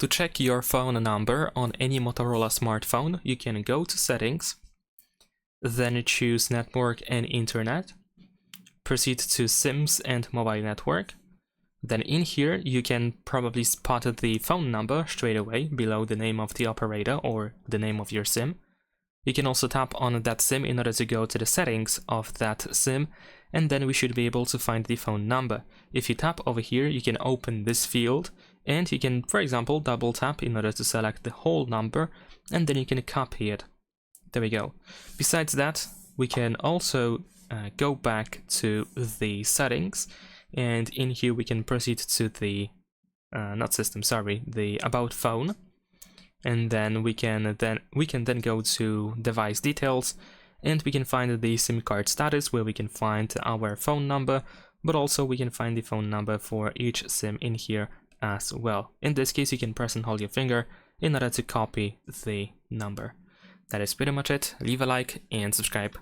To check your phone number on any Motorola smartphone, you can go to Settings, then choose Network and Internet, proceed to SIMs and Mobile Network. Then in here, you can probably spot the phone number straight away below the name of the operator or the name of your SIM. You can also tap on that SIM in order to go to the settings of that SIM, and then we should be able to find the phone number. If you tap over here, you can open this field, and you can, for example, double tap in order to select the whole number, and then you can copy it. There we go. Besides that, we can also go back to the settings, and in here we can proceed to the the About Phone. And then we can then go to device details, and we can find the SIM card status, where we can find our phone number, but also we can find the phone number for each SIM in here as well. In this case, you can press and hold your finger in order to copy the number. That is pretty much it. Leave a like and subscribe.